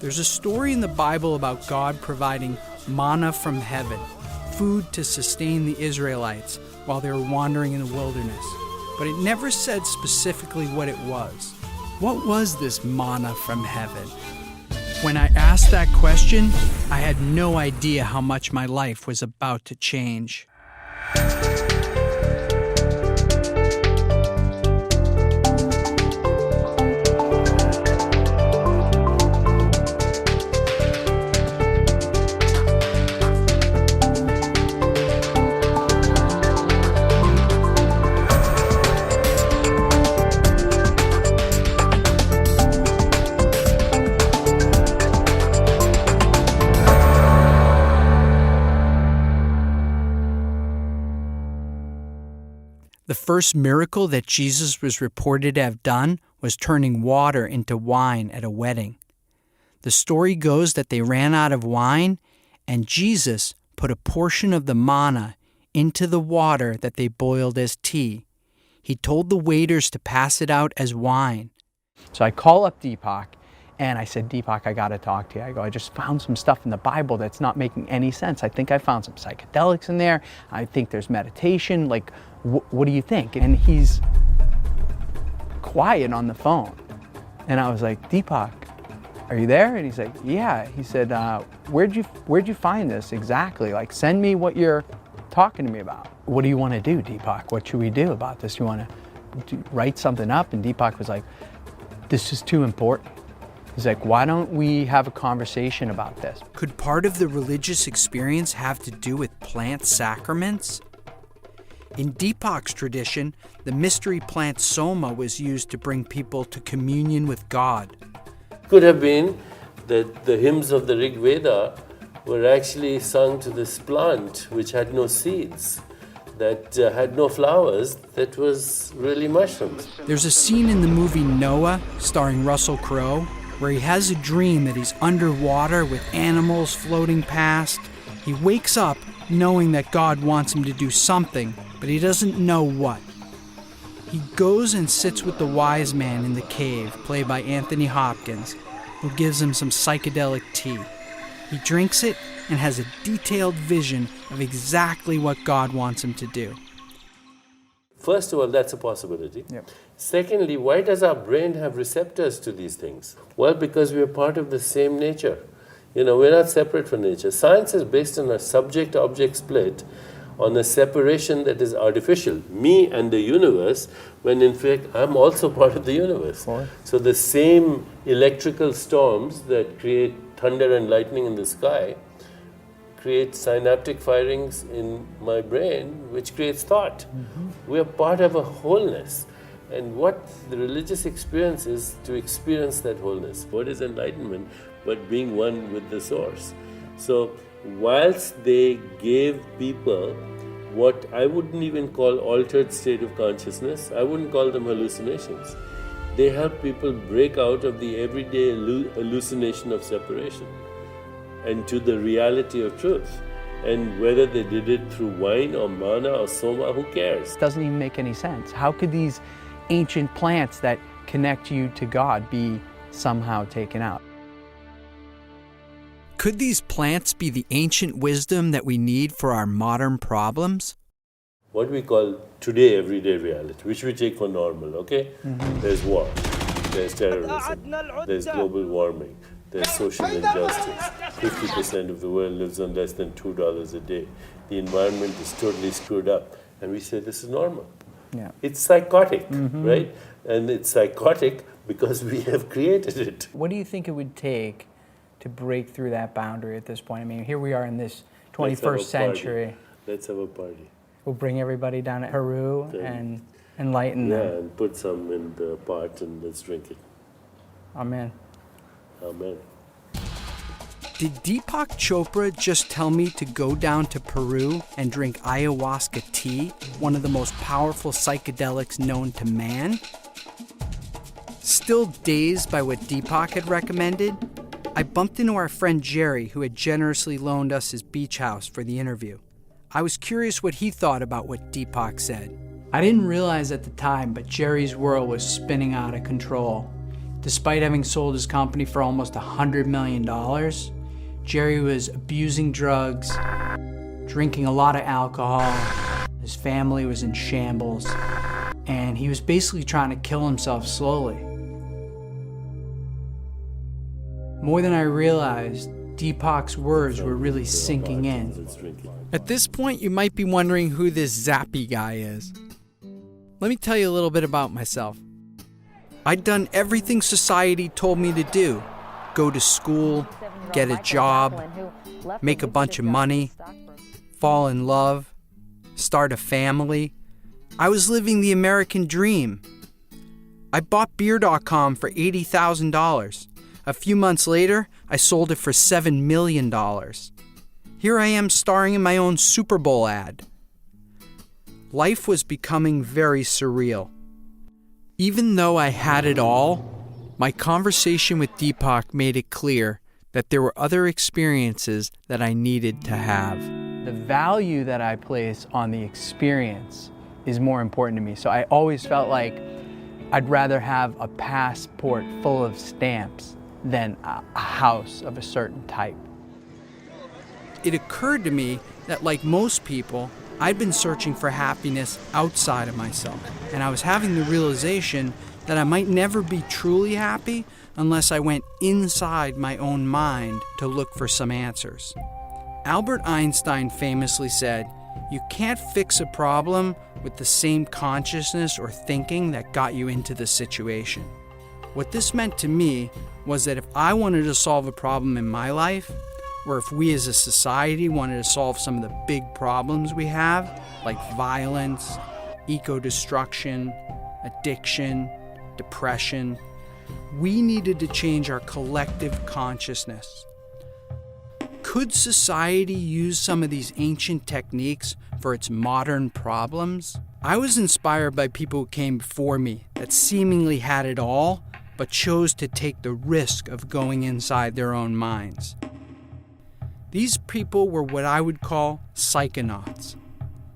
There's a story in the Bible about God providing manna from heaven, food to sustain the Israelites while they were wandering in the wilderness. But it never said specifically what it was. What was this manna from heaven? When I asked that question, I had no idea how much my life was about to change. The first miracle that Jesus was reported to have done was turning water into wine at a wedding. The story goes that they ran out of wine, and Jesus put a portion of the manna into the water that they boiled as tea. He told the waiters to pass it out as wine. So I call up Deepak, and I said, Deepak, I got to talk to you. I just found some stuff in the Bible that's not making any sense. I think I found some psychedelics in there. I think there's meditation. What do you think? And he's quiet on the phone. And I was like, Deepak, are you there? And he's like, yeah. He said, where'd you find this exactly? Send me what you're talking to me about. What do you want to do, Deepak? What should we do about this? You want to write something up? And Deepak was like, this is too important. He's like, why don't we have a conversation about this? Could part of the religious experience have to do with plant sacraments? In Deepak's tradition, the mystery plant soma was used to bring people to communion with God. Could have been that the hymns of the Rig Veda were actually sung to this plant which had no seeds, that had no flowers, that was really mushrooms. There's a scene in the movie Noah, starring Russell Crowe, where he has a dream that he's underwater with animals floating past. He wakes up knowing that God wants him to do something, but he doesn't know what. He goes and sits with the wise man in the cave, played by Anthony Hopkins, who gives him some psychedelic tea. He drinks it and has a detailed vision of exactly what God wants him to do. First of all, that's a possibility. Yep. Secondly, why does our brain have receptors to these things? Well, because we are part of the same nature. We're not separate from nature. Science is based on a subject-object split, on a separation that is artificial, me and the universe, when in fact I'm also part of the universe. Right. So the same electrical storms that create thunder and lightning in the sky create synaptic firings in my brain, which creates thought. Mm-hmm. We are part of a wholeness. And what the religious experience is to experience that wholeness. What is enlightenment but being one with the source? So whilst they gave people what I wouldn't even call altered state of consciousness, I wouldn't call them hallucinations. They help people break out of the everyday hallucination of separation and to the reality of truth. And whether they did it through wine or manna or soma, who cares? It doesn't even make any sense. How could these ancient plants that connect you to God be somehow taken out? Could these plants be the ancient wisdom that we need for our modern problems? What we call today everyday reality, which we take for normal, okay? Mm-hmm. There's war, there's terrorism, there's global warming, there's social injustice. 50% of the world lives on less than $2 a day. The environment is totally screwed up. And we say this is normal. Yeah. It's psychotic, right? And it's psychotic because we have created it. What do you think it would take to break through that boundary at this point? I mean, here we are in this 21st century. Let's have a party. We'll bring everybody down to Peru and enlighten them. Yeah, and put some in the pot and let's drink it. Amen. Amen. Did Deepak Chopra just tell me to go down to Peru and drink ayahuasca tea, one of the most powerful psychedelics known to man? Still dazed by what Deepak had recommended, I bumped into our friend Jerry, who had generously loaned us his beach house for the interview. I was curious what he thought about what Deepak said. I didn't realize at the time, but Jerry's world was spinning out of control. Despite having sold his company for almost $100 million, Jerry was abusing drugs, drinking a lot of alcohol, his family was in shambles, and he was basically trying to kill himself slowly. More than I realized, Deepak's words were really sinking in. At this point, you might be wondering who this Zappy guy is. Let me tell you a little bit about myself. I'd done everything society told me to do. Go to school, get a job, make a bunch of money, fall in love, start a family. I was living the American dream. I bought beer.com for $80,000. A few months later, I sold it for $7 million. Here I am starring in my own Super Bowl ad. Life was becoming very surreal. Even though I had it all, my conversation with Deepak made it clear that there were other experiences that I needed to have. The value that I place on the experience is more important to me. So I always felt like I'd rather have a passport full of stamps than a house of a certain type. It occurred to me that, like most people, I'd been searching for happiness outside of myself, and I was having the realization that I might never be truly happy unless I went inside my own mind to look for some answers. Albert Einstein famously said, "You can't fix a problem with the same consciousness or thinking that got you into the situation." What this meant to me was that if I wanted to solve a problem in my life, or if we as a society wanted to solve some of the big problems we have, like violence, eco-destruction, addiction, depression, we needed to change our collective consciousness. Could society use some of these ancient techniques for its modern problems? I was inspired by people who came before me that seemingly had it all, but chose to take the risk of going inside their own minds. These people were what I would call psychonauts,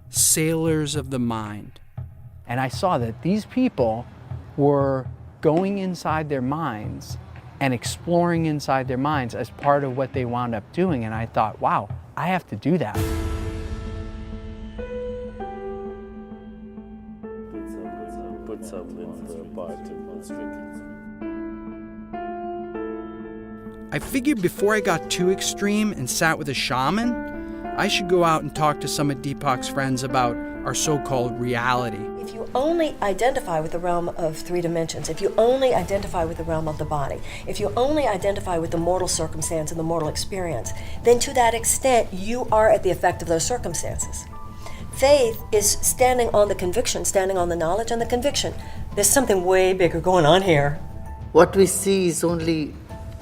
sailors of the mind. And I saw that these people were going inside their minds and exploring inside their minds as part of what they wound up doing. And I thought, wow, I have to do that. Put some in the pot and drink it. I figured before I got too extreme and sat with a shaman, I should go out and talk to some of Deepak's friends about our so-called reality. If you only identify with the realm of 3 dimensions, if you only identify with the realm of the body, if you only identify with the mortal circumstance and the mortal experience, then to that extent you are at the effect of those circumstances. Faith is standing on the conviction, standing on the knowledge and the conviction. There's something way bigger going on here. What we see is only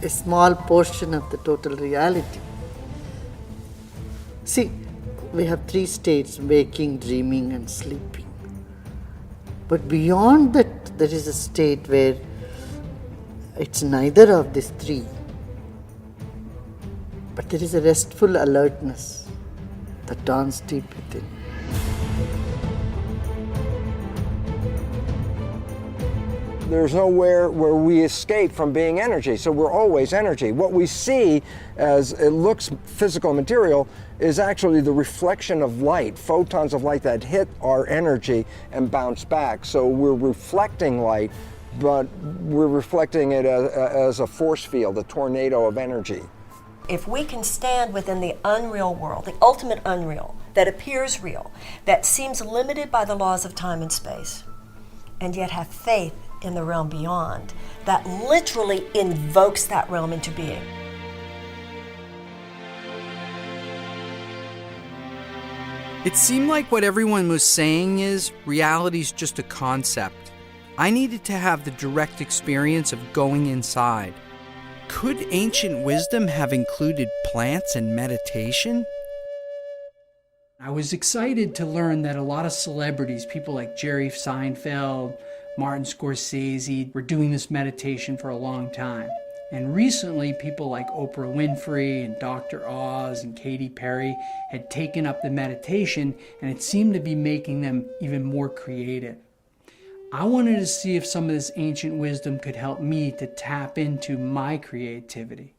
a small portion of the total reality. See, we have 3 states: waking, dreaming, and sleeping. But beyond that, there is a state where it's neither of these 3. But there is a restful alertness that dawns deep within. There's nowhere where we escape from being energy, so we're always energy. What we see as it looks physical material is actually the reflection of light, photons of light that hit our energy and bounce back. So we're reflecting light, but we're reflecting it as a force field, a tornado of energy. If we can stand within the unreal world, the ultimate unreal, that appears real, that seems limited by the laws of time and space, and yet have faith in the realm beyond, that literally invokes that realm into being. It seemed like what everyone was saying is reality's just a concept. I needed to have the direct experience of going inside. Could ancient wisdom have included plants and meditation? I was excited to learn that a lot of celebrities, people like Jerry Seinfeld, Martin Scorsese, were doing this meditation for a long time. And recently, people like Oprah Winfrey and Dr. Oz and Katy Perry had taken up the meditation, and it seemed to be making them even more creative. I wanted to see if some of this ancient wisdom could help me to tap into my creativity.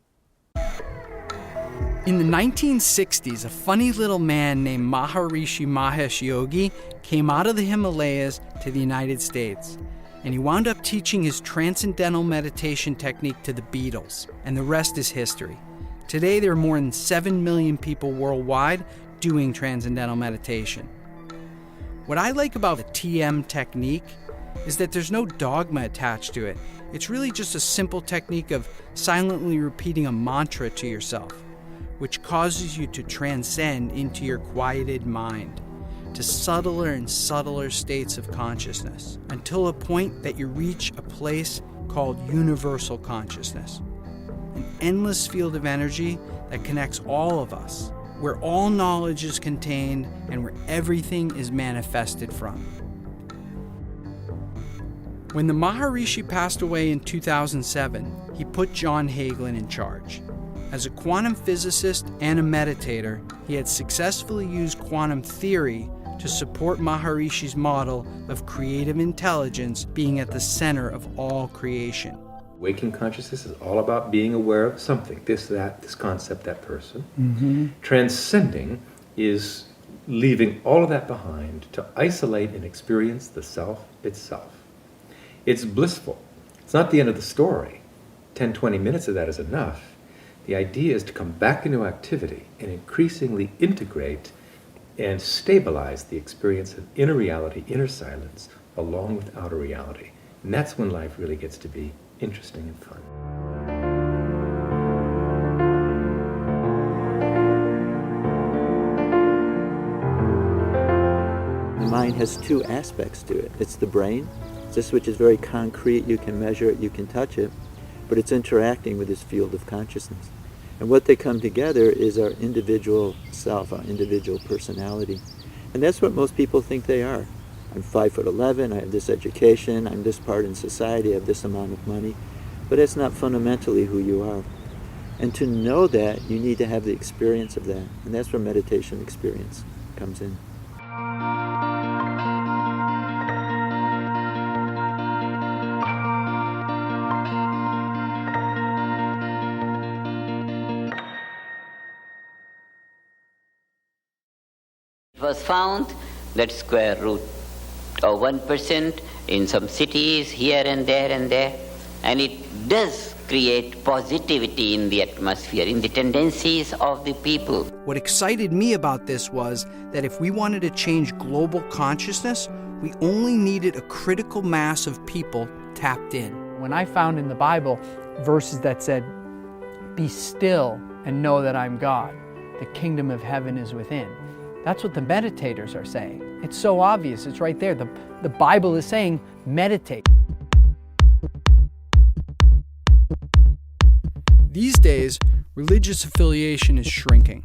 In the 1960s, a funny little man named Maharishi Mahesh Yogi came out of the Himalayas to the United States, and he wound up teaching his transcendental meditation technique to the Beatles, and the rest is history. Today, there are more than 7 million people worldwide doing transcendental meditation. What I like about the TM technique is that there's no dogma attached to it. It's really just a simple technique of silently repeating a mantra to yourself, which causes you to transcend into your quieted mind, to subtler and subtler states of consciousness, until a point that you reach a place called universal consciousness, an endless field of energy that connects all of us, where all knowledge is contained and where everything is manifested from. When the Maharishi passed away in 2007, he put John Hagelin in charge. As a quantum physicist and a meditator, he had successfully used quantum theory to support Maharishi's model of creative intelligence being at the center of all creation. Waking consciousness is all about being aware of something, this, that, this concept, that person. Transcending is leaving all of that behind to isolate and experience the self itself. It's blissful. It's not the end of the story. 10, 20 minutes of that is enough. The idea is to come back into activity and increasingly integrate and stabilize the experience of inner reality, inner silence, along with outer reality. And that's when life really gets to be interesting and fun. The mind has two aspects to it. It's the brain, this which is very concrete, you can measure it, you can touch it, but it's interacting with this field of consciousness. And what they come together is our individual self, our individual personality. And that's what most people think they are. I'm 5'11", I have this education, I'm this part in society, I have this amount of money. But it's not fundamentally who you are. And to know that, you need to have the experience of that. And that's where meditation experience comes in. It was found that square root of 1% in some cities here and there, and it does create positivity in the atmosphere, in the tendencies of the people. What excited me about this was that if we wanted to change global consciousness, we only needed a critical mass of people tapped in. When I found in the Bible verses that said, "Be still and know that I'm God. The kingdom of heaven is within." That's what the meditators are saying. It's so obvious, it's right there. The Bible is saying, meditate. These days, religious affiliation is shrinking.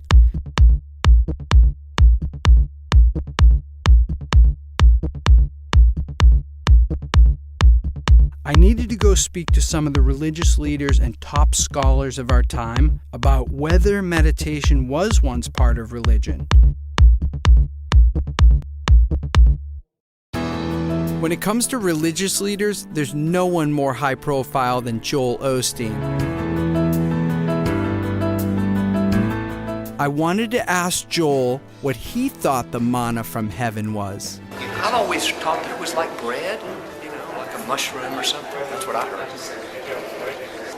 I needed to go speak to some of the religious leaders and top scholars of our time about whether meditation was once part of religion. When it comes to religious leaders, there's no one more high profile than Joel Osteen. I wanted to ask Joel what he thought the manna from heaven was. I've always thought that it was like bread, like a mushroom or something. That's what I heard.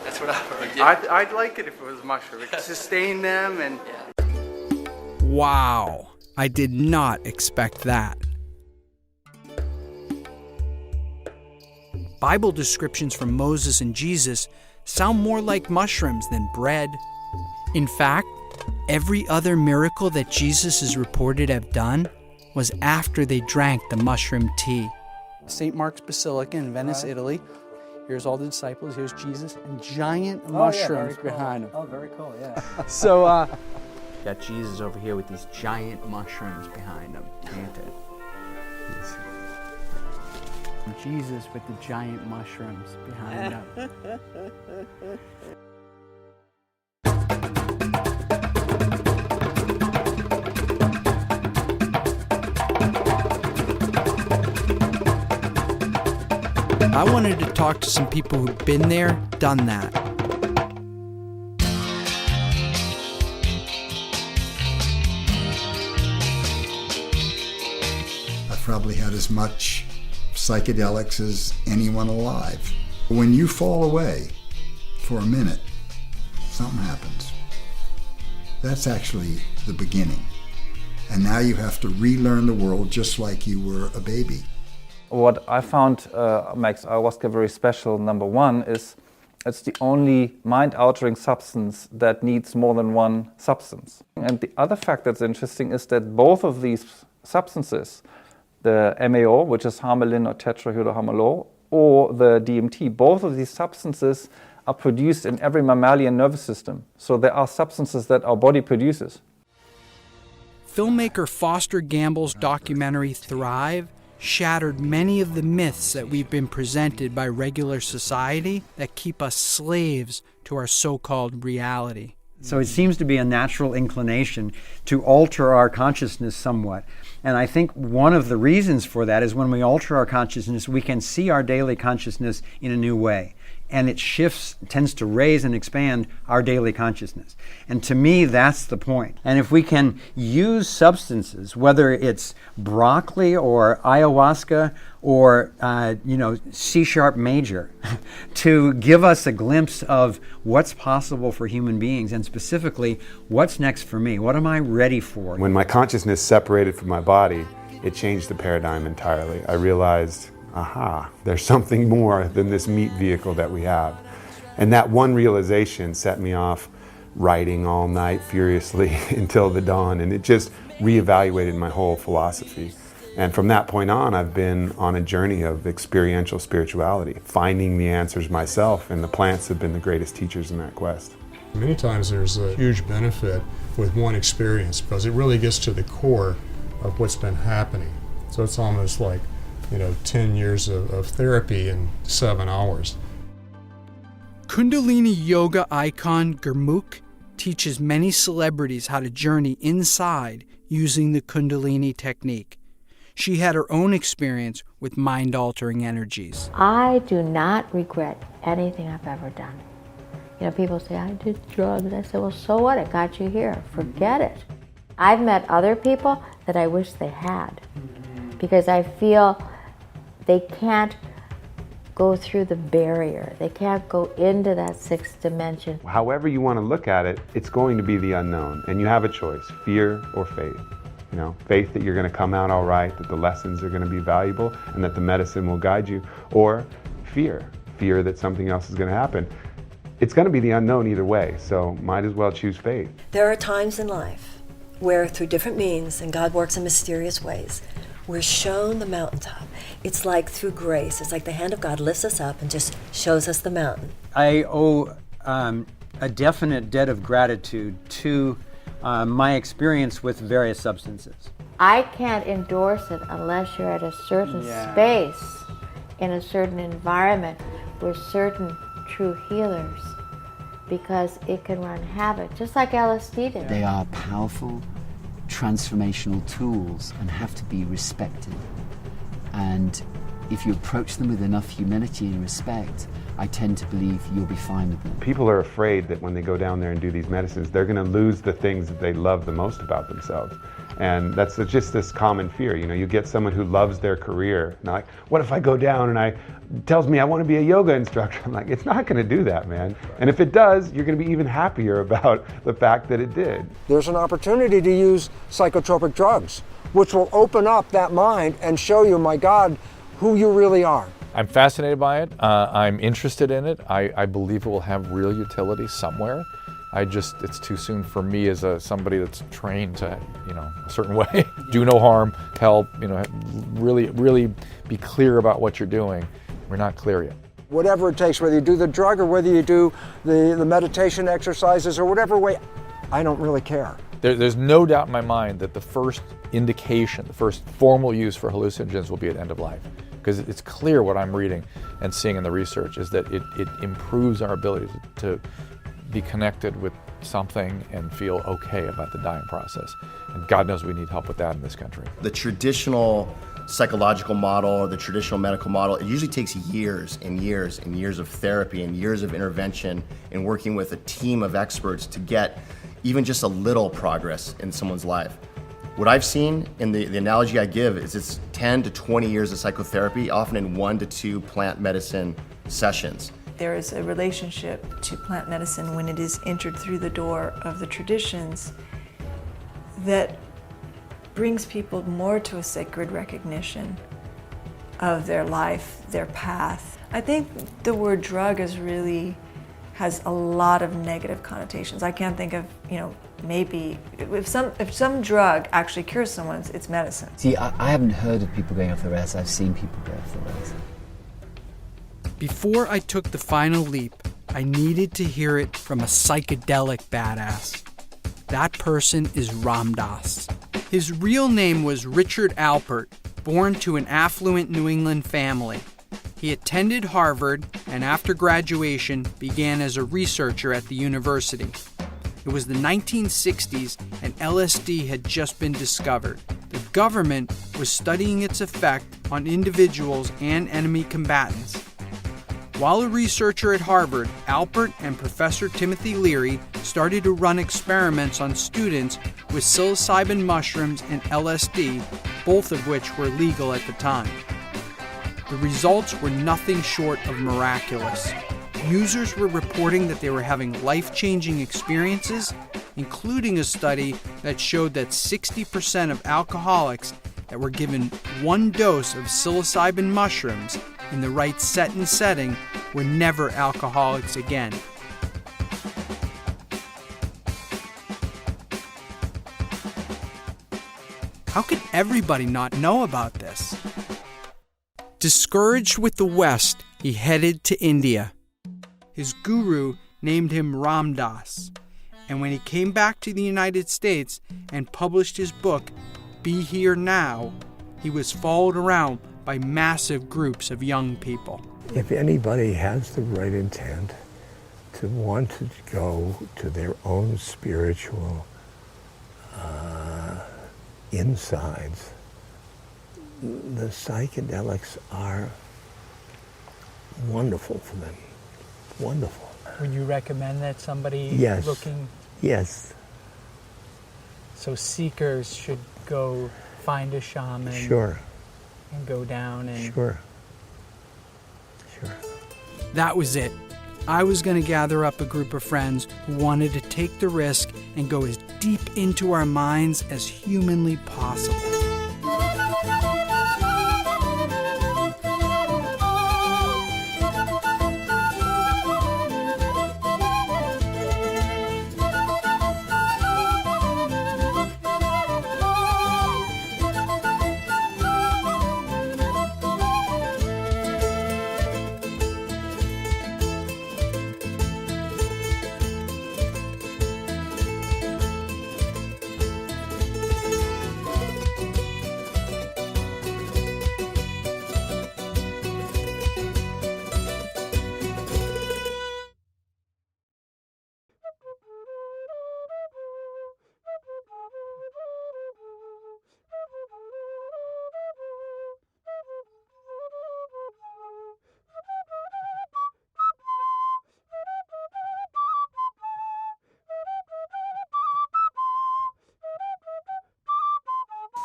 That's what I heard. Yeah. I'd like it if it was mushroom. It could sustain them and... Wow, I did not expect that. Bible descriptions from Moses and Jesus sound more like mushrooms than bread. In fact, every other miracle that Jesus is reported to have done was after they drank the mushroom tea. St. Mark's Basilica in Venice, Italy. Here's all the disciples, here's Jesus, and giant mushrooms behind him. Oh, very cool, yeah. So, got Jesus over here with these giant mushrooms behind him, planted. Jesus with the giant mushrooms behind him. I wanted to talk to some people who've been there, done that. I've probably had as much psychedelics as anyone alive. When you fall away for a minute, something happens. That's actually the beginning. And now you have to relearn the world just like you were a baby. What I found makes ayahuasca very special, number one, is it's the only mind-altering substance that needs more than one substance. And the other fact that's interesting is that both of these substances, the MAO, which is harmaline or tetrahydroharmalol, or the DMT, both of these substances are produced in every mammalian nervous system. So there are substances that our body produces. Filmmaker Foster Gamble's documentary Thrive shattered many of the myths that we've been presented by regular society that keep us slaves to our so-called reality. So it seems to be a natural inclination to alter our consciousness somewhat. And I think one of the reasons for that is when we alter our consciousness, we can see our daily consciousness in a new way. And it shifts, tends to raise and expand our daily consciousness. And to me, that's the point. And if we can use substances, whether it's broccoli or ayahuasca or C-sharp major, to give us a glimpse of what's possible for human beings, and specifically, what's next for me? What am I ready for? When my consciousness separated from my body, it changed the paradigm entirely. I realized, aha, there's something more than this meat vehicle that we have. And that one realization set me off writing all night furiously until the dawn, and it just reevaluated my whole philosophy. And from that point on, I've been on a journey of experiential spirituality, finding the answers myself, and the plants have been the greatest teachers in that quest. Many times there's a huge benefit with one experience because it really gets to the core of what's been happening. So it's almost like 10 years of therapy in 7 hours. Kundalini yoga icon Gurmukh teaches many celebrities how to journey inside using the Kundalini technique. She had her own experience with mind-altering energies. I do not regret anything I've ever done. People say, I did drugs. I say, well, so what? It got you here. Forget it. I've met other people that I wish they had because I feel they can't go through the barrier. They can't go into that sixth dimension. However you want to look at it, it's going to be the unknown, and you have a choice, fear or faith. Faith that you're going to come out all right, that the lessons are going to be valuable, and that the medicine will guide you, or fear that something else is going to happen. It's going to be the unknown either way, so might as well choose faith. There are times in life where through different means, and God works in mysterious ways, we're shown the mountaintop. It's like through grace. It's like the hand of God lifts us up and just shows us the mountain. I owe a definite debt of gratitude to my experience with various substances. I can't endorse it unless you're at a certain space, in a certain environment, with certain true healers, because it can run havoc, just like LSD did. They are powerful, transformational tools and have to be respected. And if you approach them with enough humility and respect, I tend to believe you'll be fine with them. People are afraid that when they go down there and do these medicines, they're going to lose the things that they love the most about themselves. And that's just this common fear. You get someone who loves their career, and like, what if I go down and tells me I want to be a yoga instructor? I'm like, it's not going to do that, man. And if it does, you're going to be even happier about the fact that it did. There's an opportunity to use psychotropic drugs, which will open up that mind and show you, my God, who you really are. I'm fascinated by it. I'm interested in it. I believe it will have real utility somewhere. It's too soon for me as somebody that's trained to, a certain way, do no harm, help, really be clear about what you're doing. We're not clear yet. Whatever it takes, whether you do the drug or whether you do the meditation exercises or whatever way, I don't really care. There's no doubt in my mind that the first indication, the first formal use for hallucinogens will be at end of life. Because it's clear what I'm reading and seeing in the research is that it improves our ability to be connected with something and feel okay about the dying process. And God knows we need help with that in this country. The traditional psychological model or the traditional medical model, it usually takes years and years and years of therapy and years of intervention and working with a team of experts to get even just a little progress in someone's life. What I've seen, and the analogy I give, is it's 10 to 20 years of psychotherapy, often in 1 to 2 plant medicine sessions. There is a relationship to plant medicine when it is entered through the door of the traditions that brings people more to a sacred recognition of their life, their path. I think the word drug has a lot of negative connotations. I can't think of, maybe if some drug actually cures someone, it's medicine. See, I haven't heard of people going off the rails. I've seen people go off the rails. Before I took the final leap, I needed to hear it from a psychedelic badass. That person is Ram Dass. His real name was Richard Alpert, born to an affluent New England family. He attended Harvard and after graduation began as a researcher at the university. It was the 1960s and LSD had just been discovered. The government was studying its effect on individuals and enemy combatants. While a researcher at Harvard, Alpert and Professor Timothy Leary started to run experiments on students with psilocybin mushrooms and LSD, both of which were legal at the time. The results were nothing short of miraculous. Users were reporting that they were having life-changing experiences, including a study that showed that 60% of alcoholics that were given 1 dose of psilocybin mushrooms in the right set and setting were never alcoholics again. How could everybody not know about this? Discouraged with the West, he headed to India. His guru named him Ram Dass, and when he came back to the United States and published his book, Be Here Now, he was followed around by massive groups of young people. If anybody has the right intent to want to go to their own spiritual insides, the psychedelics are wonderful for them. Wonderful. Would you recommend that somebody Yes. looking? Yes. So seekers should go find a shaman. Sure. And go down and... Sure. That was it. I was going to gather up a group of friends who wanted to take the risk and go as deep into our minds as humanly possible.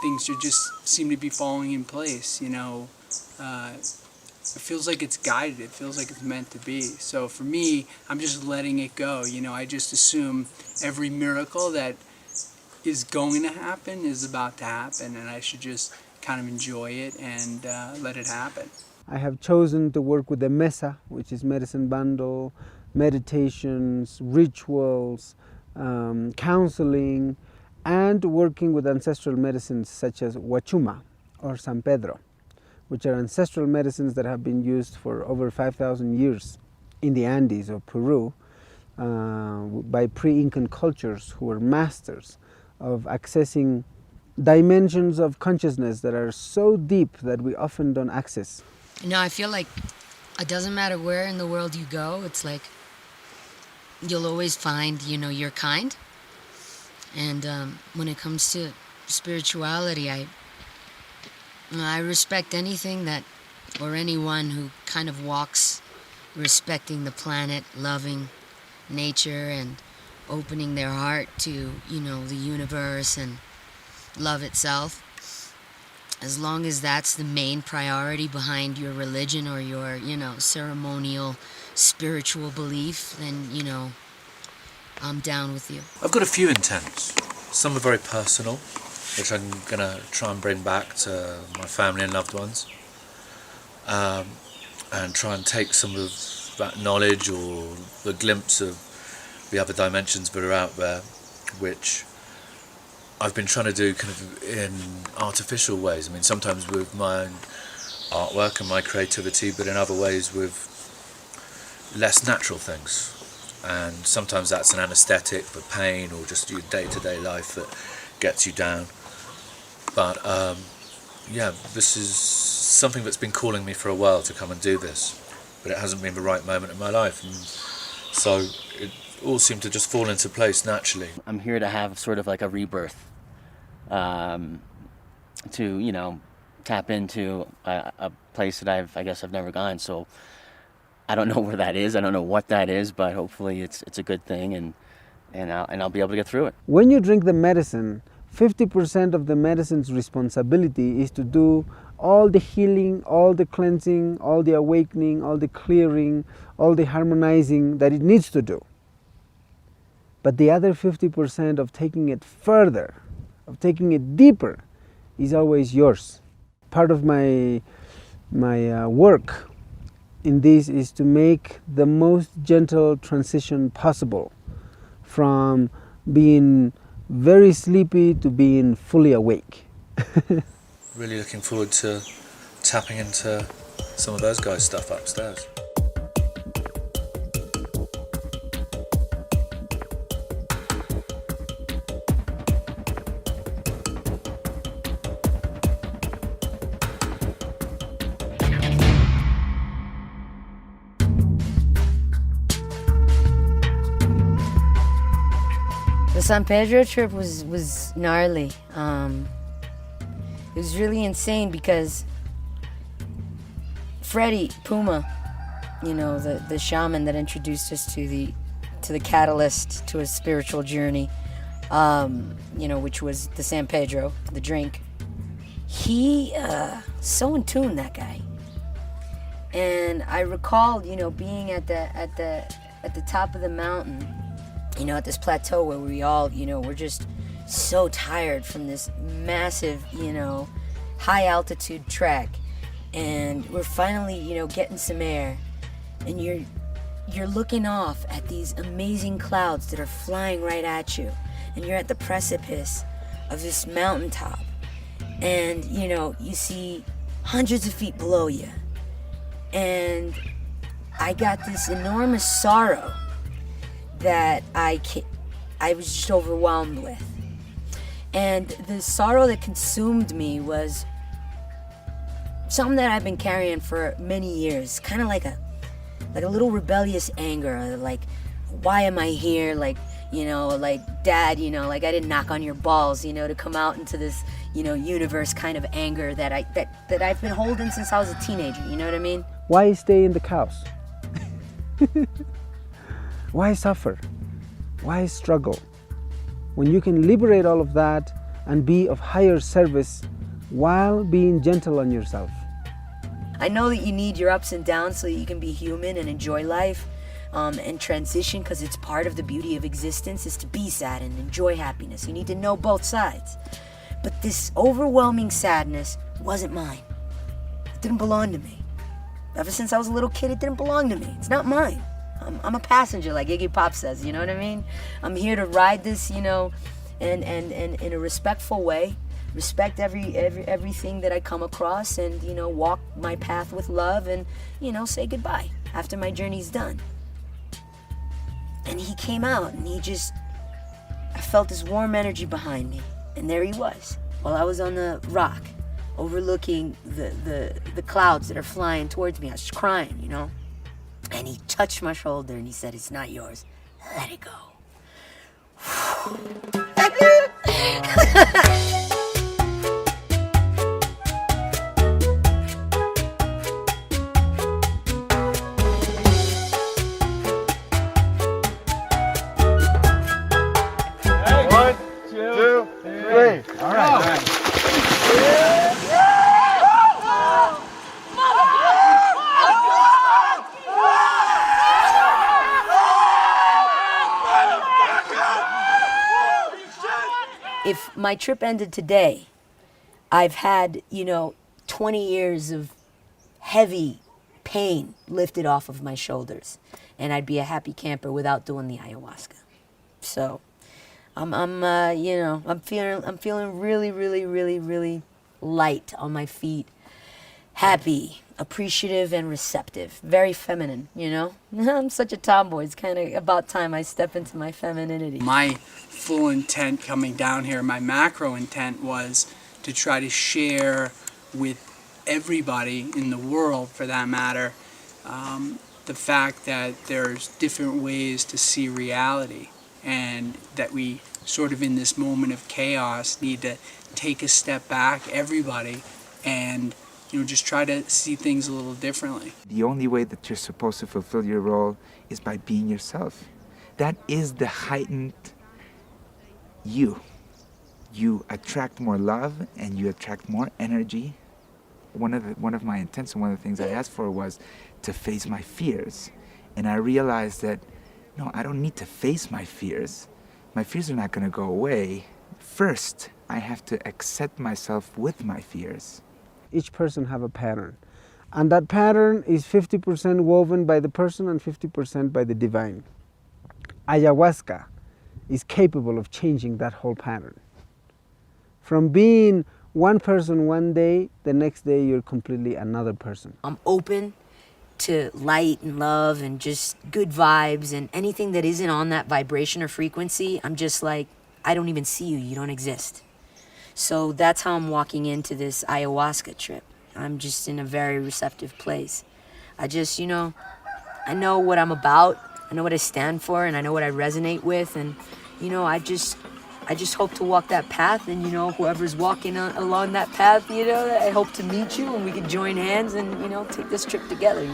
Things just seem to be falling in place, It feels like it's guided. It feels like it's meant to be. So for me, I'm just letting it go. I just assume every miracle that is going to happen is about to happen, and I should just kind of enjoy it and let it happen. I have chosen to work with the Mesa, which is medicine bundle, meditations, rituals, counseling, and working with ancestral medicines such as Huachuma or San Pedro, which are ancestral medicines that have been used for over 5,000 years in the Andes of Peru by pre-Incan cultures who were masters of accessing dimensions of consciousness that are so deep that we often don't access. I feel like it doesn't matter where in the world you go, it's like you'll always find, your kind. And when it comes to spirituality, I I respect anything that, or anyone who kind of walks respecting the planet, loving nature, and opening their heart to, the universe and love itself. As long as that's the main priority behind your religion or your, ceremonial, spiritual belief, then, I'm down with you. I've got a few intents. Some are very personal, which I'm going to try and bring back to my family and loved ones. And try and take some of that knowledge or the glimpse of the other dimensions that are out there, which I've been trying to do kind of in artificial ways. I mean, sometimes with my artwork and my creativity, but in other ways with less natural things. And sometimes that's an anesthetic for pain or just your day-to-day life that gets you down. But this is something that's been calling me for a while to come and do this, but it hasn't been the right moment in my life, and so it all seemed to just fall into place naturally. I'm here to have sort of like a rebirth, to tap into a place that I guess I've never gone. So I don't know where that is. I don't know what that is, but hopefully it's a good thing, and I'll be able to get through it. When you drink the medicine, 50% of the medicine's responsibility is to do all the healing, all the cleansing, all the awakening, all the clearing, all the harmonizing that it needs to do. But the other 50% of taking it further, of taking it deeper, is always yours. Part of my work in this is to make the most gentle transition possible from being very sleepy to being fully awake. Really looking forward to tapping into some of those guys' stuff upstairs. The San Pedro trip was gnarly. It was really insane because Freddie Puma, the shaman that introduced us to the catalyst to a spiritual journey, which was the San Pedro, the drink. He so in tune, that guy. And I recall, being at the top of the mountain, at this plateau where we all, we're just so tired from this massive, high altitude trek, and we're finally, getting some air, and you're looking off at these amazing clouds that are flying right at you, and you're at the precipice of this mountaintop, and you see hundreds of feet below you, and I got this enormous sorrow that I was just overwhelmed with. And the sorrow that consumed me was something that I've been carrying for many years, kind of like a little rebellious anger, like, why am I here? Like, Dad, I didn't knock on your balls, to come out into this, universe kind of anger that I've been holding since I was a teenager, you know what I mean? Why stay in the chaos? Why suffer? Why struggle? When you can liberate all of that and be of higher service while being gentle on yourself. I know that you need your ups and downs so that you can be human and enjoy life and transition, because it's part of the beauty of existence is to be sad and enjoy happiness. You need to know both sides. But this overwhelming sadness wasn't mine. It didn't belong to me. Ever since I was a little kid, it didn't belong to me. It's not mine. I'm a passenger, like Iggy Pop says, you know what I mean? I'm here to ride this, and in a respectful way, respect everything that I come across, and, walk my path with love, and, say goodbye after my journey's done. And he came out, and I felt this warm energy behind me, and there he was, while I was on the rock, overlooking the clouds that are flying towards me. I was crying, And he touched my shoulder and he said, "It's not yours. Let it go." 2, 3. All right. If my trip ended today, I've had, 20 years of heavy pain lifted off of my shoulders, and I'd be a happy camper without doing the ayahuasca. So, I'm feeling really, really, really, really light on my feet, happy, appreciative, and receptive. Very feminine, I'm such a tomboy. It's kind of about time I step into my femininity. My full intent coming down here, my macro intent was to try to share with everybody in the world, for that matter, the fact that there's different ways to see reality, and that we sort of in this moment of chaos need to take a step back, everybody, and just try to see things a little differently. The only way that you're supposed to fulfill your role is by being yourself. That is the heightened you. You attract more love and you attract more energy. One of my intents and one of the things I asked for was to face my fears. And I realized that, no, I don't need to face my fears. My fears are not going to go away. First, I have to accept myself with my fears. Each person have a pattern. And that pattern is 50% woven by the person and 50% by the divine. Ayahuasca is capable of changing that whole pattern. From being one person one day, the next day you're completely another person. I'm open to light and love and just good vibes, and anything that isn't on that vibration or frequency, I'm just like, I don't even see you, you don't exist. So that's how I'm walking into this ayahuasca trip. I'm just in a very receptive place. I just, I know what I'm about, I know what I stand for, and I know what I resonate with, and, I just hope to walk that path, and, whoever's walking along that path, I hope to meet you, and we can join hands and, take this trip together,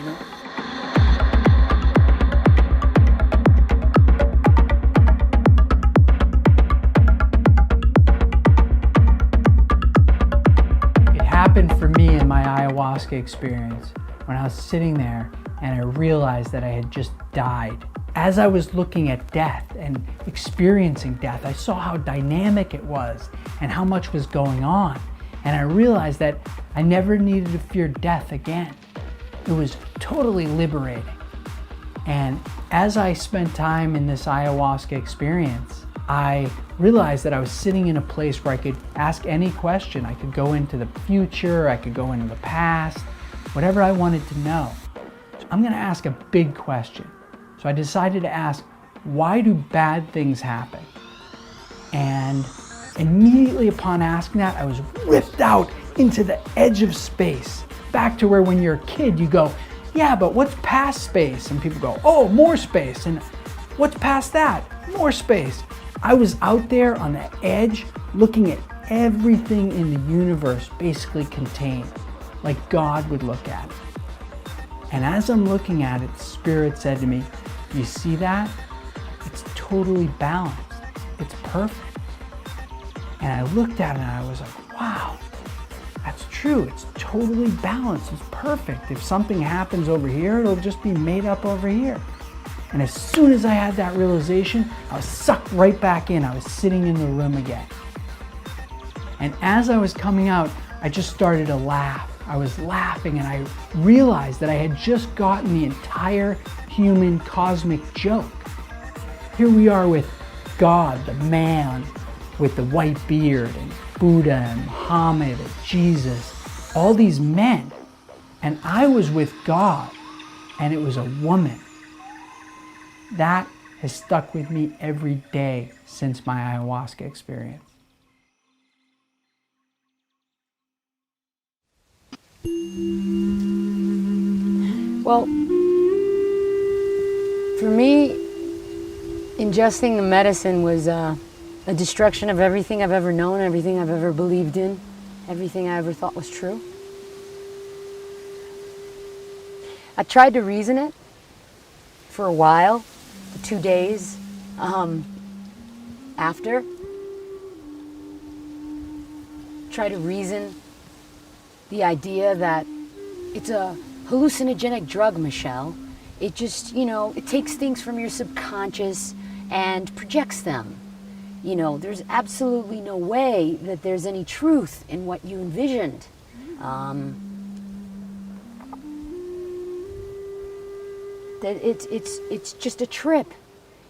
It happened for me in my ayahuasca experience when I was sitting there and I realized that I had just died. As I was looking at death and experiencing death, I saw how dynamic it was and how much was going on. And I realized that I never needed to fear death again. It was totally liberating. And as I spent time in this ayahuasca experience, I realized that I was sitting in a place where I could ask any question. I could go into the future, I could go into the past, whatever I wanted to know. So I'm going to ask a big question. So I decided to ask, why do bad things happen? And immediately upon asking that, I was ripped out into the edge of space. Back to where when you're a kid, you go, yeah, but what's past space? And people go, oh, more space. And what's past that? More space. I was out there on the edge looking at everything in the universe basically contained, like God would look at it. And as I'm looking at it, Spirit said to me, you see that? It's totally balanced. It's perfect. And I looked at it and I was like, wow, that's true. It's totally balanced. It's perfect. If something happens over here, it'll just be made up over here. And as soon as I had that realization, I was sucked right back in. I was sitting in the room again. And as I was coming out, I just started to laugh. I was laughing and I realized that I had just gotten the entire human cosmic joke. Here we are with God, the man with the white beard, and Buddha and Muhammad and Jesus, all these men. And I was with God and it was a woman. That has stuck with me every day since my ayahuasca experience. Well, for me, ingesting the medicine was a destruction of everything I've ever known, everything I've ever believed in, everything I ever thought was true. I tried to reason it for a while, the 2 days after, try to reason the idea that it's a hallucinogenic drug, Michelle. It just, it takes things from your subconscious and projects them. There's absolutely no way that there's any truth in what you envisioned. That it's just a trip.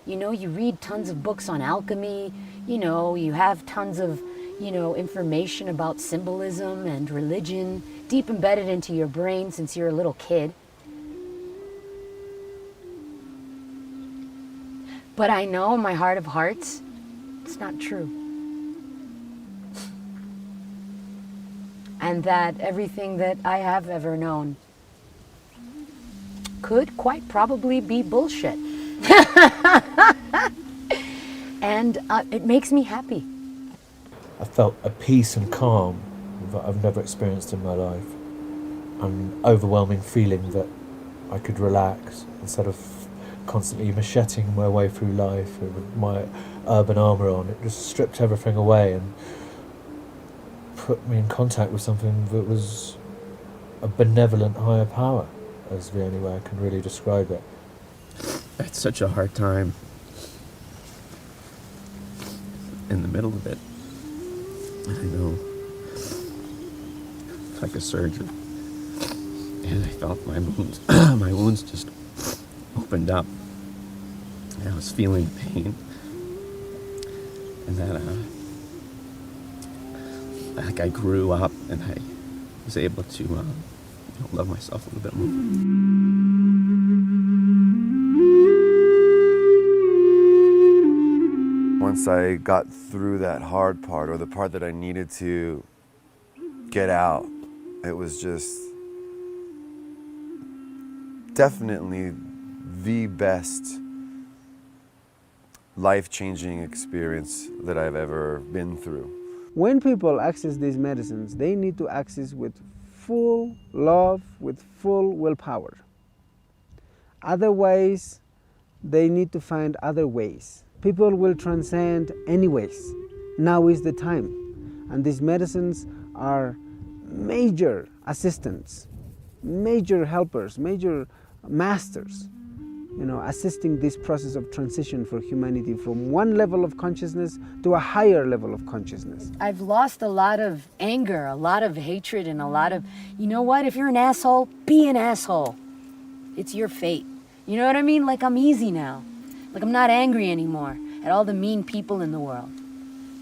You read tons of books on alchemy, you have tons of, information about symbolism and religion deep embedded into your brain since you're a little kid. But I know in my heart of hearts, it's not true. And that everything that I have ever known could quite probably be bullshit. And it makes me happy. I felt a peace and calm that I've never experienced in my life. An overwhelming feeling that I could relax instead of constantly macheting my way through life with my urban armour on. It just stripped everything away and put me in contact with something that was a benevolent higher power, is the only way I can really describe it. I had such a hard time in the middle of it. I know, like a surgeon, and I felt my wounds, my wounds just opened up, and I was feeling pain, and then, like I grew up, and I was able to love myself a little bit more. Once I got through that hard part, or the part that I needed to get out, it was just definitely the best life-changing experience that I've ever been through. When people access these medicines, they need to access with full love, with full willpower. Otherwise, they need to find other ways. People will transcend anyways. Now is the time. And these medicines are major assistants, major helpers, major masters, assisting this process of transition for humanity from one level of consciousness to a higher level of consciousness. I've lost a lot of anger, a lot of hatred, and a lot of, if you're an asshole, be an asshole. It's your fate. You know what I mean? Like, I'm easy now. Like, I'm not angry anymore at all the mean people in the world,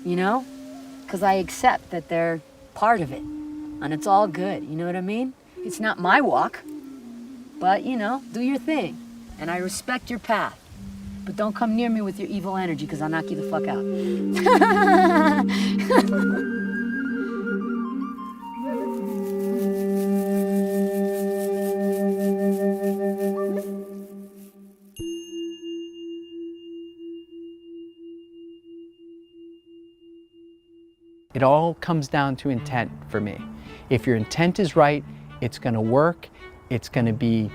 Because I accept that they're part of it, and it's all good, you know what I mean? It's not my walk, but, do your thing, and I respect your path. But don't come near me with your evil energy, because I'll knock you the fuck out. It all comes down to intent for me. If your intent is right, it's going to work, it's going to be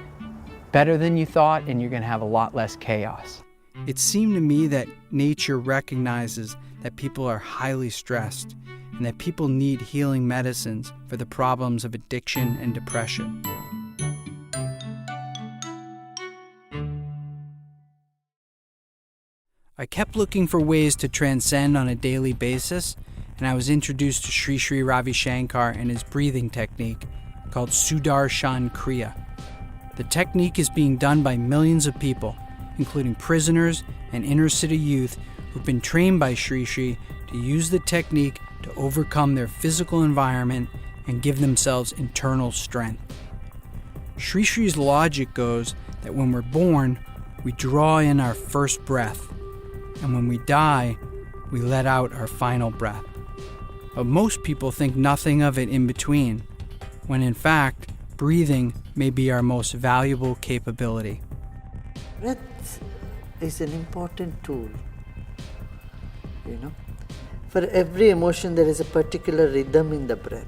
better than you thought, and you're going to have a lot less chaos. It seemed to me that nature recognizes that people are highly stressed and that people need healing medicines for the problems of addiction and depression. I kept looking for ways to transcend on a daily basis, and I was introduced to Sri Sri Ravi Shankar and his breathing technique called Sudarshan Kriya. The technique is being done by millions of people, including prisoners and inner city youth who've been trained by Sri Sri to use the technique to overcome their physical environment and give themselves internal strength. Sri Sri's logic goes that when we're born, we draw in our first breath, and when we die, we let out our final breath. But most people think nothing of it in between, when in fact, breathing may be our most valuable capability. Breath is an important tool, For every emotion, there is a particular rhythm in the breath.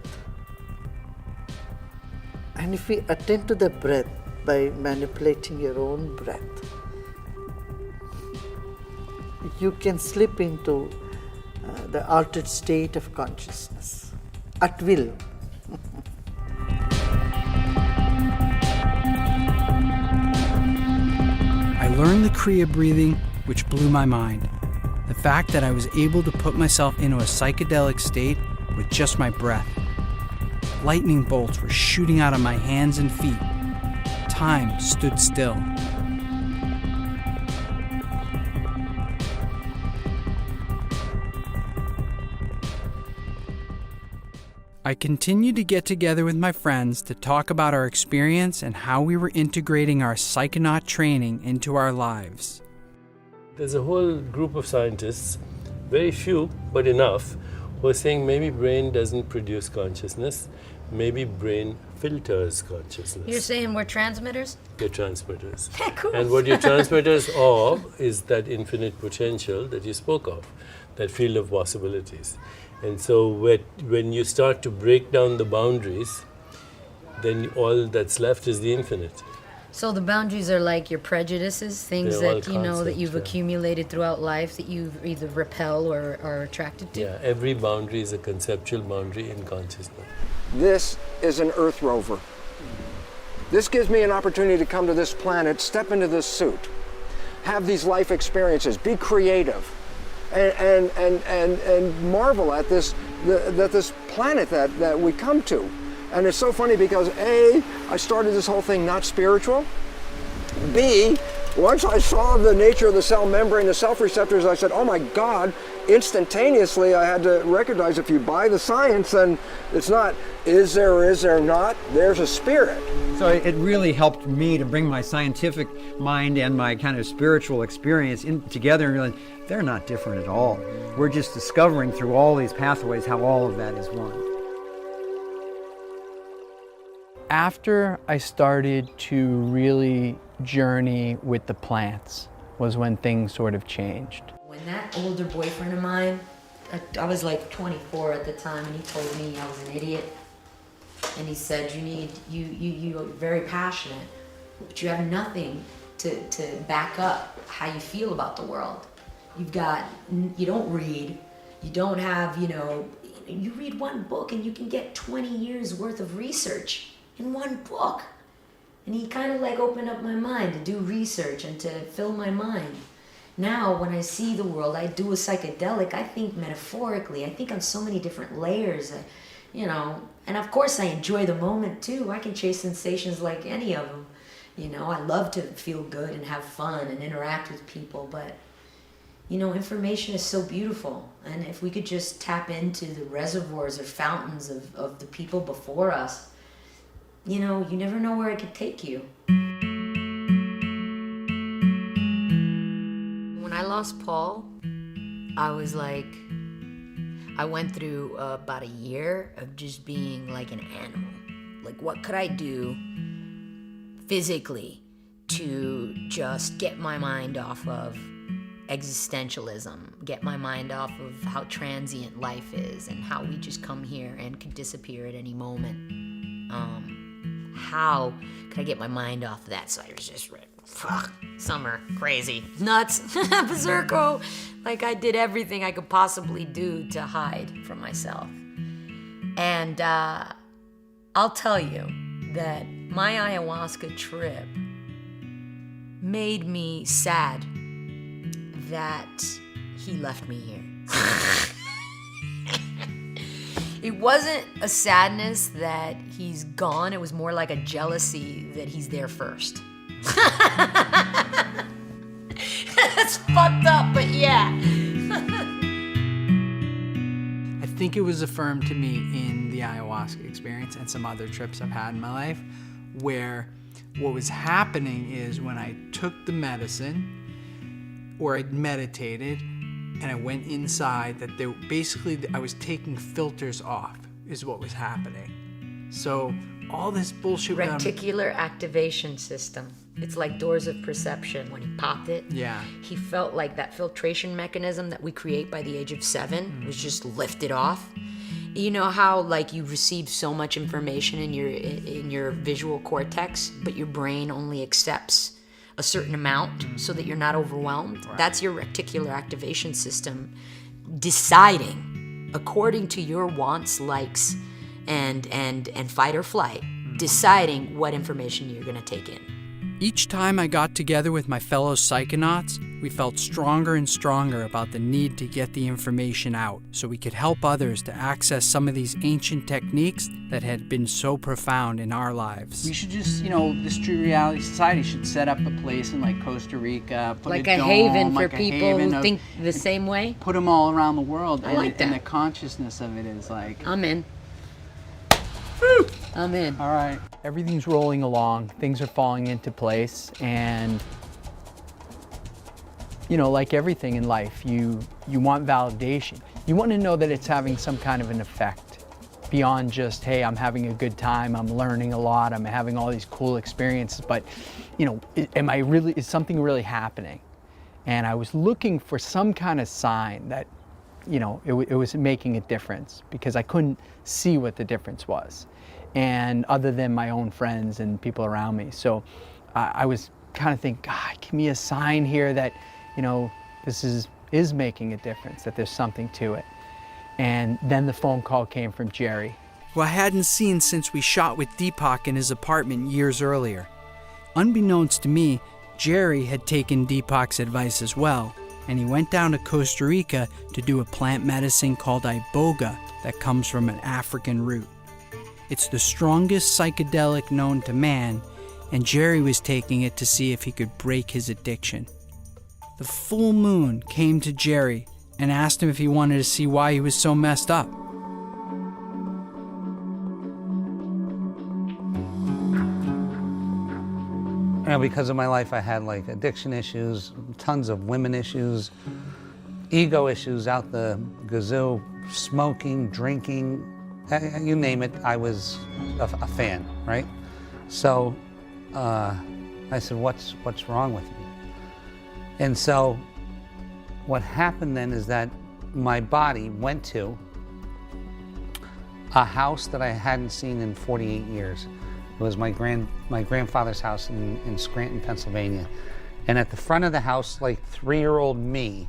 And if we attend to the breath by manipulating your own breath, you can slip into the altered state of consciousness. at will. I learned the Kriya breathing, which blew my mind. The fact that I was able to put myself into a psychedelic state with just my breath. Lightning bolts were shooting out of my hands and feet. Time stood still. I continued to get together with my friends to talk about our experience and how we were integrating our psychonaut training into our lives. There's a whole group of scientists, very few, but enough, who are saying maybe brain doesn't produce consciousness, maybe brain filters consciousness. You're saying we're transmitters? You're transmitters. Cool. And what you're transmitters of is that infinite potential that you spoke of, that field of possibilities. And so when you start to break down the boundaries, then all that's left is the infinite. So the boundaries are like your prejudices, things They're all that you know that concepts, you've yeah. accumulated throughout life that you either repel or are attracted to? Yeah, every boundary is a conceptual boundary in consciousness. This is an Earth rover. This gives me an opportunity to come to this planet, step into this suit, have these life experiences, be creative, and marvel at this planet that we come to. And it's so funny because A, I started this whole thing not spiritual. B, once I saw the nature of the cell membrane, the self-receptors, I said, oh my God, instantaneously I had to recognize if you buy the science, then it's not is there or is there not, there's a spirit. So it really helped me to bring my scientific mind and my kind of spiritual experience together and realize they're not different at all. We're just discovering through all these pathways how all of that is one. After I started to really journey with the plants was when things sort of changed. When that older boyfriend of mine, I was like 24 at the time, and he told me I was an idiot. And he said, you're very passionate, but you have nothing to back up how you feel about the world. You don't read, you don't have, you read one book and you can get 20 years worth of research in one book. And he kind of like opened up my mind to do research and to fill my mind. Now, when I see the world, I do a psychedelic, I think metaphorically, I think on so many different layers, and of course I enjoy the moment too. I can chase sensations like any of them. I love to feel good and have fun and interact with people, but information is so beautiful. And if we could just tap into the reservoirs or fountains of the people before us, you never know where it could take you. When I lost Paul, I was like, I went through about a year of just being like an animal. Like, what could I do physically to just get my mind off of existentialism, get my mind off of how transient life is and how we just come here and could disappear at any moment. How could I get my mind off of that? So I was just summer, crazy, nuts, berserko. Like I did everything I could possibly do to hide from myself. And I'll tell you that my ayahuasca trip made me sad that he left me here. It wasn't a sadness that he's gone. It was more like a jealousy that he's there first. That's fucked up, but yeah. I think it was affirmed to me in the ayahuasca experience and some other trips I've had in my life, where what was happening is when I took the medicine or I meditated and I went inside, that I was taking filters off is what was happening. So all this bullshit. Reticular activation system. It's like doors of perception. When he popped it, he felt like that filtration mechanism that we create by the age of 7 was just lifted off. You know how like you receive so much information in your visual cortex, but your brain only accepts a certain amount so that you're not overwhelmed? Right. That's your reticular activation system deciding according to your wants, likes, and fight or flight, deciding what information you're going to take in. Each time I got together with my fellow psychonauts, we felt stronger and stronger about the need to get the information out so we could help others to access some of these ancient techniques that had been so profound in our lives. We should just, this True Reality Society should set up a place in like Costa Rica, put Like a a dome, haven for like a people haven who of- think the same way. Put them all around the world. I and, like and that. the consciousness of it is like... I'm in. I'm in. All right. Everything's rolling along. Things are falling into place. And, like everything in life, you want validation. You want to know that it's having some kind of an effect beyond just, hey, I'm having a good time, I'm learning a lot, I'm having all these cool experiences, but, is something really happening? And I was looking for some kind of sign that, it was making a difference, because I couldn't see what the difference was, and other than my own friends and people around me. So I was kind of thinking, God, give me a sign here that, this is making a difference, that there's something to it. And then the phone call came from Jerry, who I hadn't seen since we shot with Deepak in his apartment years earlier. Unbeknownst to me, Jerry had taken Deepak's advice as well, and he went down to Costa Rica to do a plant medicine called iboga that comes from an African root. It's the strongest psychedelic known to man, and Jerry was taking it to see if he could break his addiction. The full moon came to Jerry and asked him if he wanted to see why he was so messed up. Because of my life, I had like addiction issues, tons of women issues, ego issues out the gazoo, smoking, drinking, you name it, I was a fan, right? So I said, what's wrong with me? And so what happened then is that my body went to a house that I hadn't seen in 48 years. It was my grandfather's house in Scranton, Pennsylvania. And at the front of the house, like 3-year-old me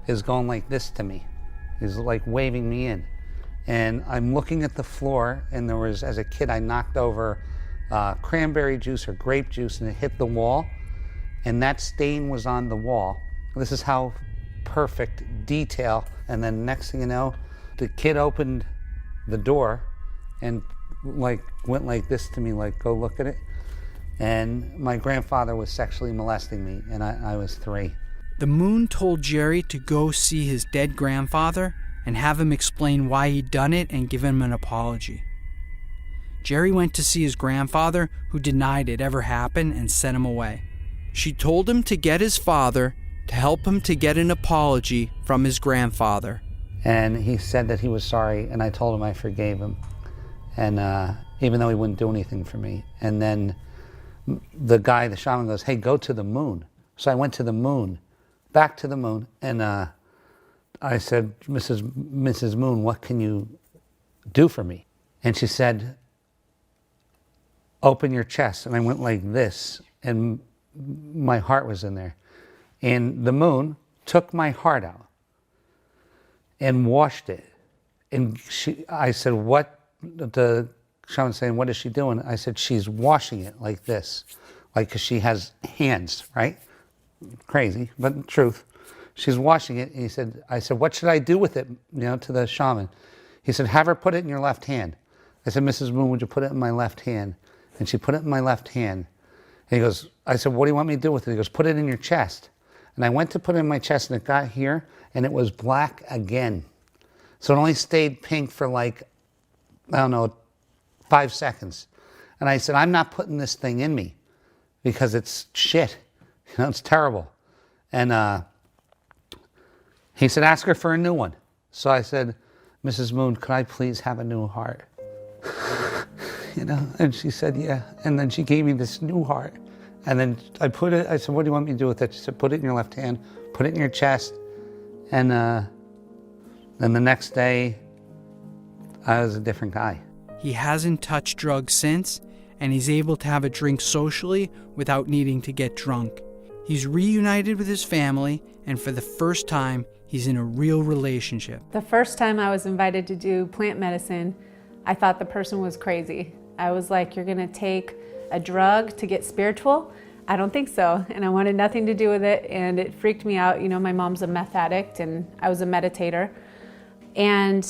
is going like this to me. He's like waving me in. And I'm looking at the floor, and there was, as a kid, I knocked over cranberry juice or grape juice, and it hit the wall, and that stain was on the wall. This is how perfect detail. And then next thing you know, the kid opened the door and like went like this to me, like, go look at it. And my grandfather was sexually molesting me, and I was 3. The moon told Jerry to go see his dead grandfather and have him explain why he'd done it and give him an apology. Jerry went to see his grandfather, who denied it ever happened and sent him away. She told him to get his father to help him to get an apology from his grandfather. And he said that he was sorry, and I told him I forgave him. And even though he wouldn't do anything for me. And then the shaman goes, hey, go to the moon. So I went to the moon, back to the moon, and I said, Mrs. Moon, what can you do for me? And she said, open your chest. And I went like this, and my heart was in there. And the moon took my heart out and washed it. And I said, what? The shaman saying, what is she doing? I said, she's washing it like this, like, because she has hands, right? Crazy, but truth. She's washing it. And I said, what should I do with it, to the shaman? He said, have her put it in your left hand. I said, Mrs. Moon, would you put it in my left hand? And she put it in my left hand. And I said, what do you want me to do with it? He goes, put it in your chest. And I went to put it in my chest, and it got here, and it was black again. So it only stayed pink for 5 seconds. And I said, I'm not putting this thing in me because it's shit. It's terrible. And he said, ask her for a new one. So I said, Mrs. Moon, could I please have a new heart? And she said, yeah. And then she gave me this new heart. And then I said, what do you want me to do with it? She said, put it in your left hand, put it in your chest. And then the next day, I was a different guy. He hasn't touched drugs since, and he's able to have a drink socially without needing to get drunk. He's reunited with his family, and for the first time, he's in a real relationship. The first time I was invited to do plant medicine, I thought the person was crazy. I was like, you're gonna take a drug to get spiritual? I don't think so. And I wanted nothing to do with it, and it freaked me out. You know, my mom's a meth addict, and I was a meditator. And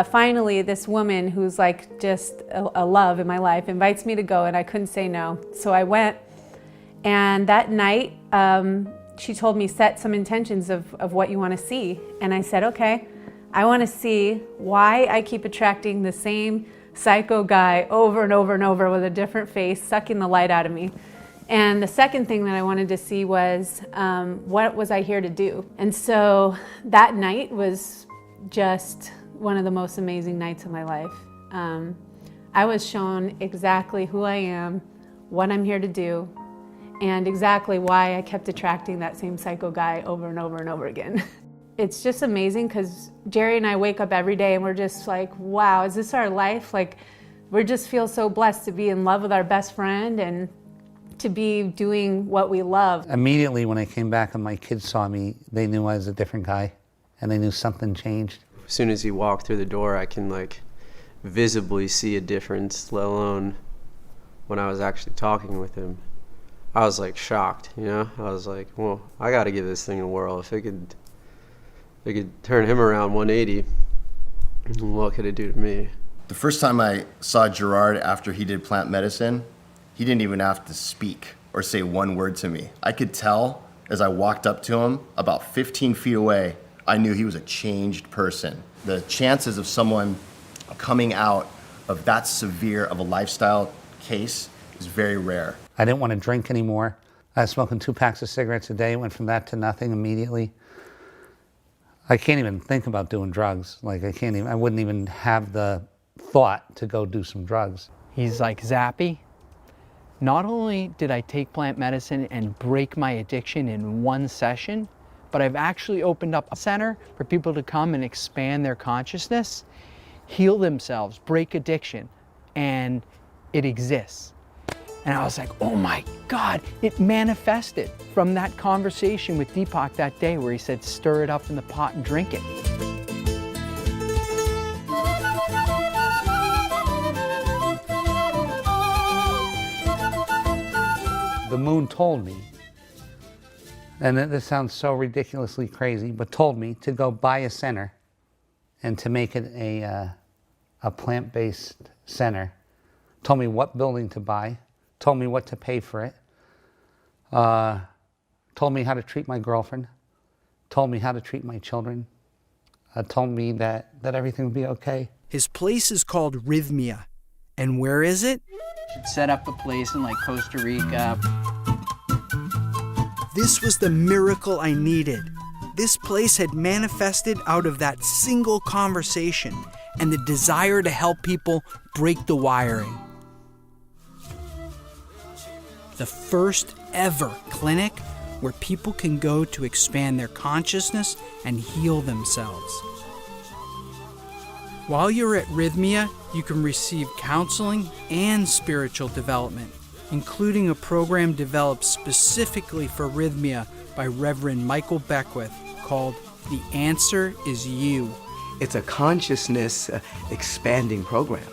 finally, this woman who's like just a love in my life invites me to go, and I couldn't say no. So I went, and that night, she told me, set some intentions of what you want to see. And I said, okay, I want to see why I keep attracting the same psycho guy over and over and over with a different face, sucking the light out of me. And the second thing that I wanted to see was, what was I here to do? And so that night was just one of the most amazing nights of my life. I was shown exactly who I am, what I'm here to do, and exactly why I kept attracting that same psycho guy over and over and over again. It's just amazing because Jerry and I wake up every day and we're just like, wow, is this our life? Like, we just feel so blessed to be in love with our best friend and to be doing what we love. Immediately when I came back and my kids saw me, they knew I was a different guy and they knew something changed. As soon as he walked through the door, I can like visibly see a difference, let alone when I was actually talking with him. I was like shocked, you know? I was like, well, I gotta give this thing a whirl. If it could turn him around 180, what could it do to me? The first time I saw Gerard after he did plant medicine, he didn't even have to speak or say one word to me. I could tell as I walked up to him, about 15 feet away, I knew he was a changed person. The chances of someone coming out of that severe of a lifestyle case is very rare. I didn't want to drink anymore. I was smoking 2 packs of cigarettes a day, went from that to nothing immediately. I can't even think about doing drugs. Like I wouldn't even have the thought to go do some drugs. He's like zappy. Not only did I take plant medicine and break my addiction in one session, but I've actually opened up a center for people to come and expand their consciousness, heal themselves, break addiction, and it exists. And I was like, oh my God, it manifested from that conversation with Deepak that day where he said, stir it up in the pot and drink it. The moon told me, and this sounds so ridiculously crazy, but told me to go buy a center and to make it a plant-based center. Told me what building to buy, told me what to pay for it, told me how to treat my girlfriend, told me how to treat my children, told me that everything would be okay. His place is called Rhythmia. And where is it? Should set up a place in like Costa Rica. This was the miracle I needed. This place had manifested out of that single conversation and the desire to help people break the wiring. The first ever clinic where people can go to expand their consciousness and heal themselves. While you're at Rhythmia, you can receive counseling and spiritual development, including a program developed specifically for Rhythmia by Reverend Michael Beckwith called The Answer Is You. It's a consciousness expanding program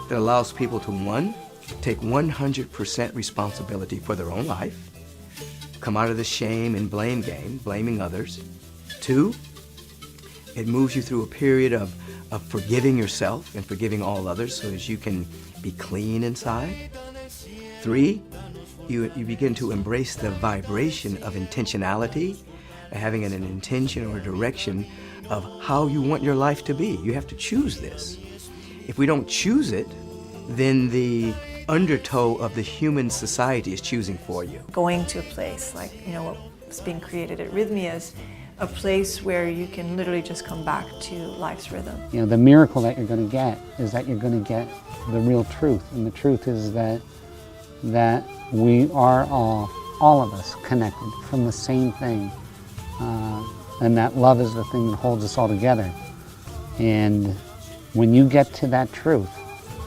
that allows people to, 1, take 100% responsibility for their own life, come out of the shame and blame game, blaming others. 2, it moves you through a period of forgiving yourself and forgiving all others so that you can be clean inside. 3, you begin to embrace the vibration of intentionality, having an intention or a direction of how you want your life to be. You have to choose this. If we don't choose it, then the undertow of the human society is choosing for you. Going to a place like, what's being created at Rhythmia is a place where you can literally just come back to life's rhythm. The miracle that you're going to get is that you're going to get the real truth. And the truth is that we are all of us connected from the same thing. And that love is the thing that holds us all together. And when you get to that truth,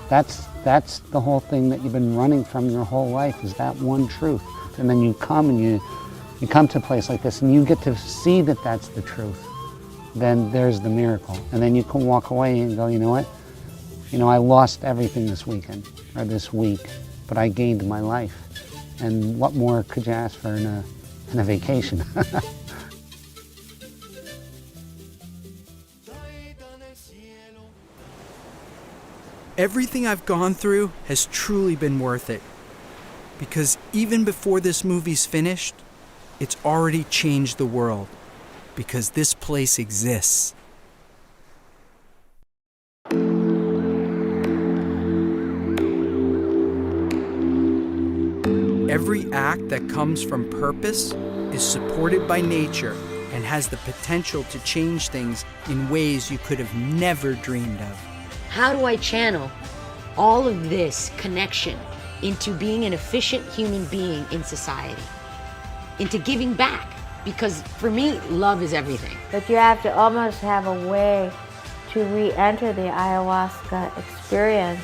that's the whole thing that you've been running from your whole life, is that one truth. And then you come and you come to a place like this and you get to see that that's the truth, then there's the miracle. And then you can walk away and go, you know what? You know, I lost everything this weekend or this week, but I gained my life. And what more could you ask for in a vacation? Everything I've gone through has truly been worth it. Because even before this movie's finished, it's already changed the world. Because this place exists. Every act that comes from purpose is supported by nature and has the potential to change things in ways you could have never dreamed of. How do I channel all of this connection into being an efficient human being in society, into giving back? Because for me, love is everything. But you have to almost have a way to re-enter the ayahuasca experience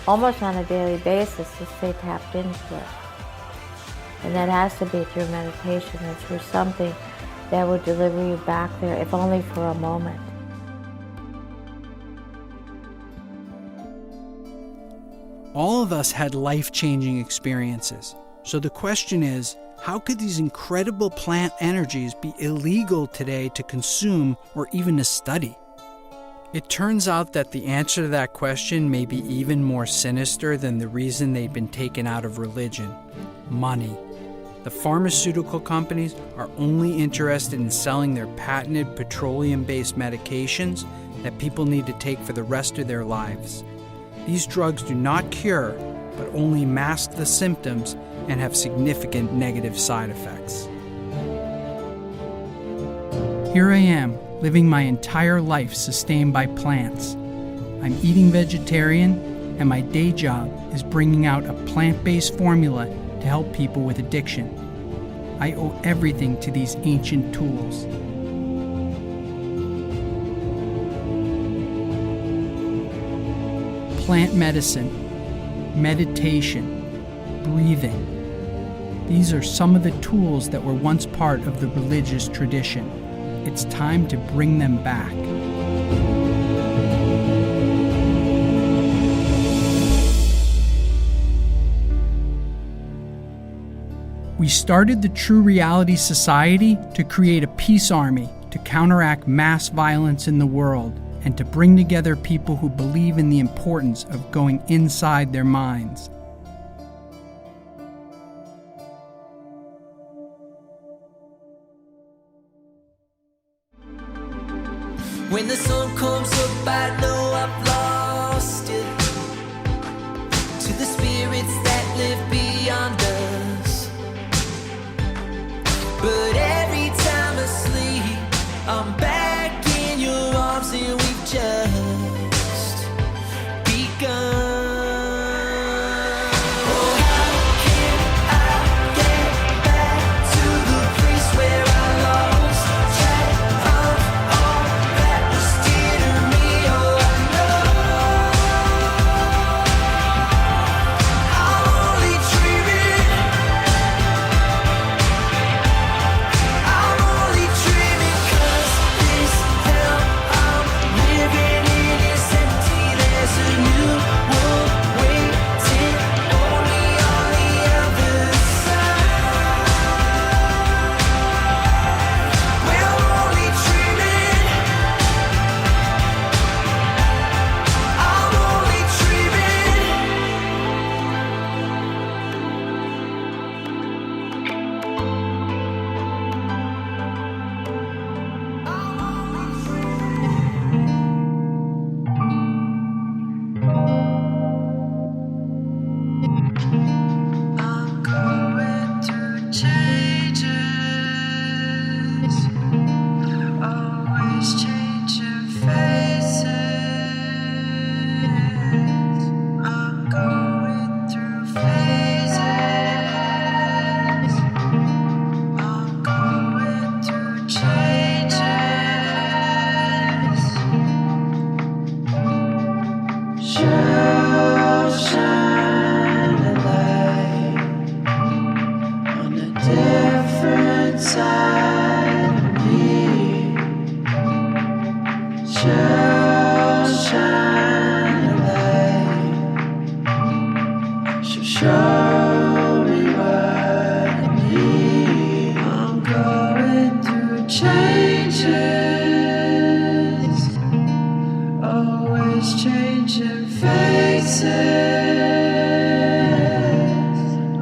almost on a daily basis to stay tapped into it. And that has to be through meditation or through something that will deliver you back there, if only for a moment. All of us had life-changing experiences. So the question is, how could these incredible plant energies be illegal today to consume or even to study? It turns out that the answer to that question may be even more sinister than the reason they've been taken out of religion: money. The pharmaceutical companies are only interested in selling their patented petroleum-based medications that people need to take for the rest of their lives. These drugs do not cure, but only mask the symptoms and have significant negative side effects. Here I am, living my entire life sustained by plants. I'm eating vegetarian, and my day job is bringing out a plant-based formula to help people with addiction. I owe everything to these ancient tools. Plant medicine, meditation, breathing. These are some of the tools that were once part of the religious tradition. It's time to bring them back. We started the True Reality Society to create a peace army to counteract mass violence in the world and to bring together people who believe in the importance of going inside their minds. When the sun comes up, I know I've lost it. To the spirits that live beyond us. But every time I sleep, I'm back in your arms and we've just begun. shall shine a light. She'll show me what I need. I'm going through changes, always changing faces.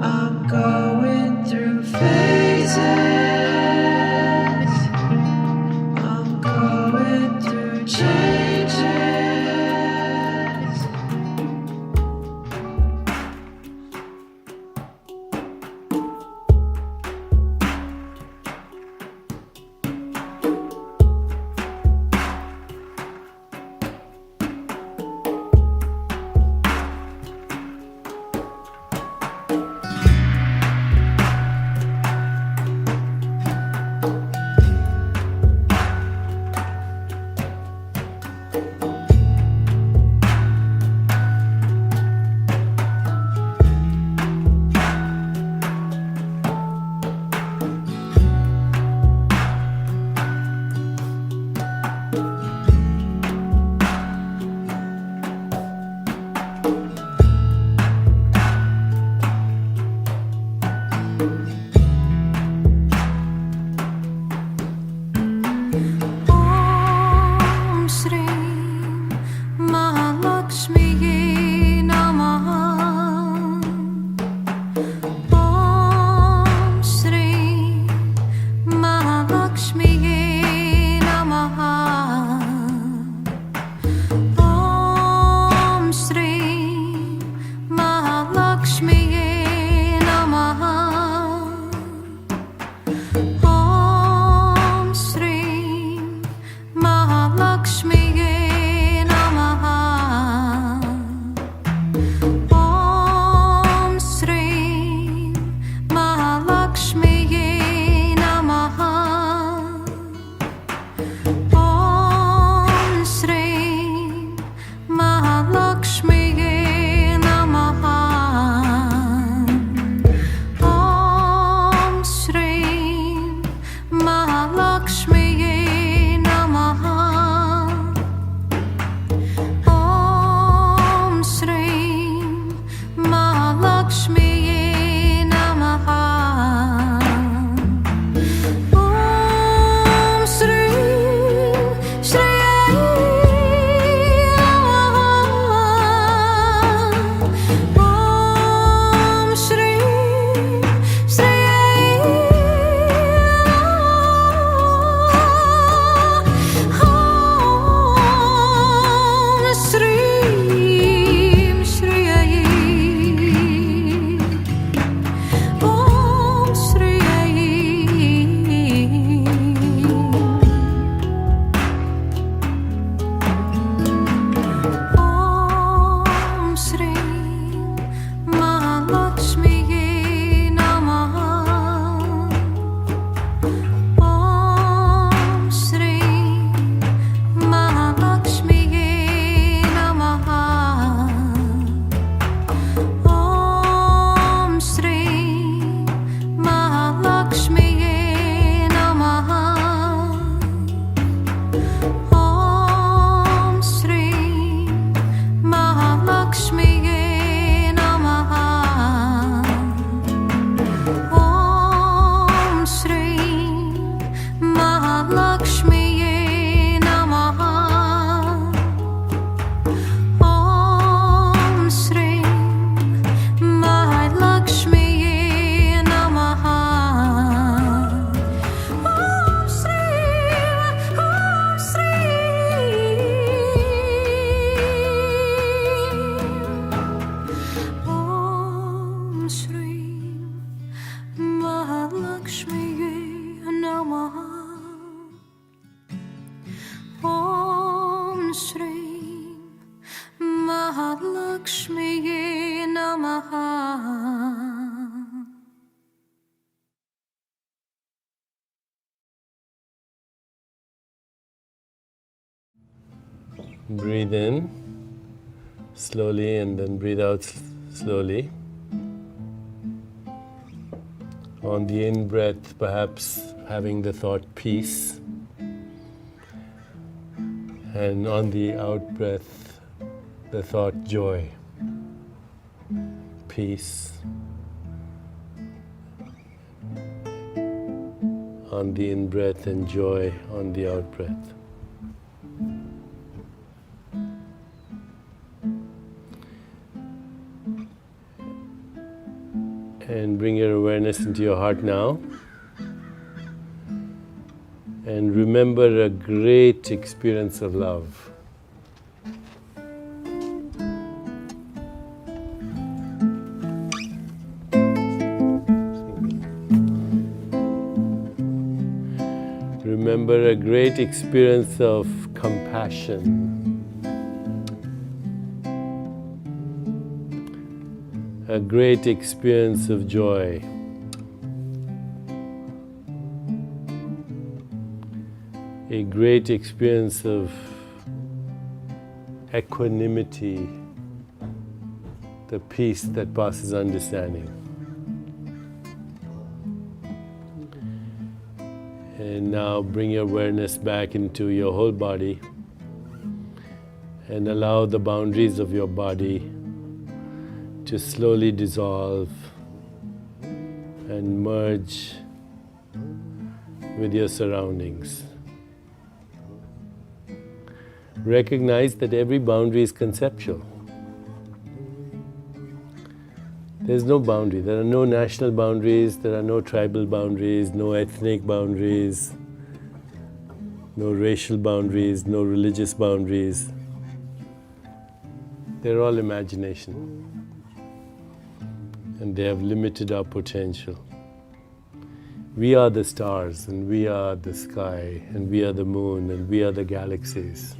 I'm going through phases. I'm going through changes. Om Shri Mahalakshmi Namaha. Om Shri Mahalakshmi Namaha. Om Shri Mahalakshmi Namaha. Om Shri Mahalakshmi Namaha. Om Shri Mahalakshmi Namaha. Om Shri Mahalakshmi Namaha. Om Shri Mahalakshmi Namaha. Om Shri Mahalakshmi Namaha. Om Shri Shri Om Shri Shri Om Shri Shri Om Shri Om Shri Mahalakshmi Namaha. Om Shri Mahalakshmi Namaha. Om Shri Mahalakshmi Namaha. Om Shri Mahalakshmi Namaha. Om Shri Mahalakshmi Namaha. Om Shri Mahalakshmi Namaha. Om Shri Om Shri Mahalakshmi Namaha. Om Shri Mahalakshmi Namaha. Breathe in slowly and then breathe out slowly. On the in breath, perhaps having the thought peace. And on the out breath, the thought joy, peace. On the in breath and joy on the out breath. And bring your awareness into your heart now. And remember a great experience of love. Remember a great experience of compassion. A great experience of joy. A great experience of equanimity, the peace that passes understanding. And now bring your awareness back into your whole body and allow the boundaries of your body to slowly dissolve and merge with your surroundings. Recognize that every boundary is conceptual. There's no boundary. There are no national boundaries, there are no tribal boundaries, no ethnic boundaries, no racial boundaries, no religious boundaries. They're all imagination. And they have limited our potential. We are the stars, and we are the sky, and we are the moon, and we are the galaxies.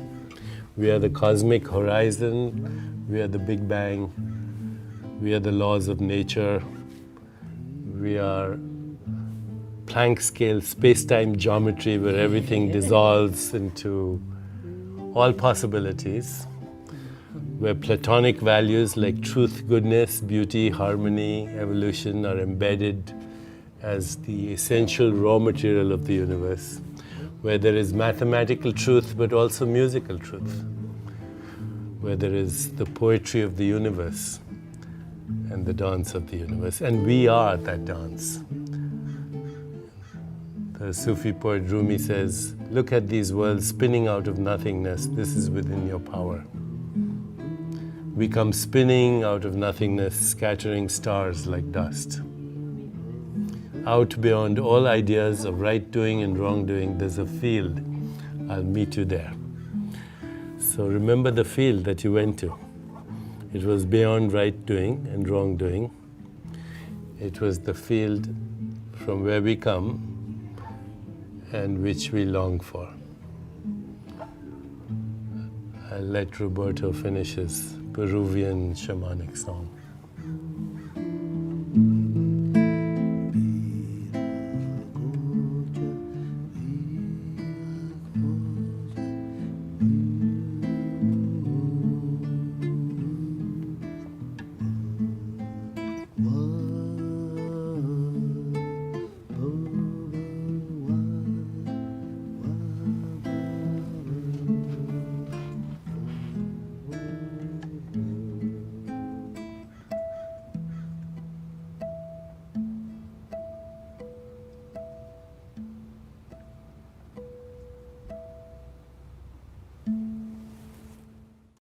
We are the cosmic horizon, we are the Big Bang, we are the laws of nature, we are Planck scale space-time geometry where everything dissolves into all possibilities, where Platonic values like truth, goodness, beauty, harmony, evolution are embedded as the essential raw material of the universe, where there is mathematical truth but also musical truth, where there is the poetry of the universe and the dance of the universe, and we are that dance. The Sufi poet Rumi says, look at these worlds spinning out of nothingness, this is within your power. We come spinning out of nothingness, scattering stars like dust. Out beyond all ideas of right doing and wrong doing, there's a field. I'll meet you there. So remember the field that you went to. It was beyond right doing and wrong doing. It was the field from where we come and which we long for. I'll let Roberto finish his Peruvian shamanic song.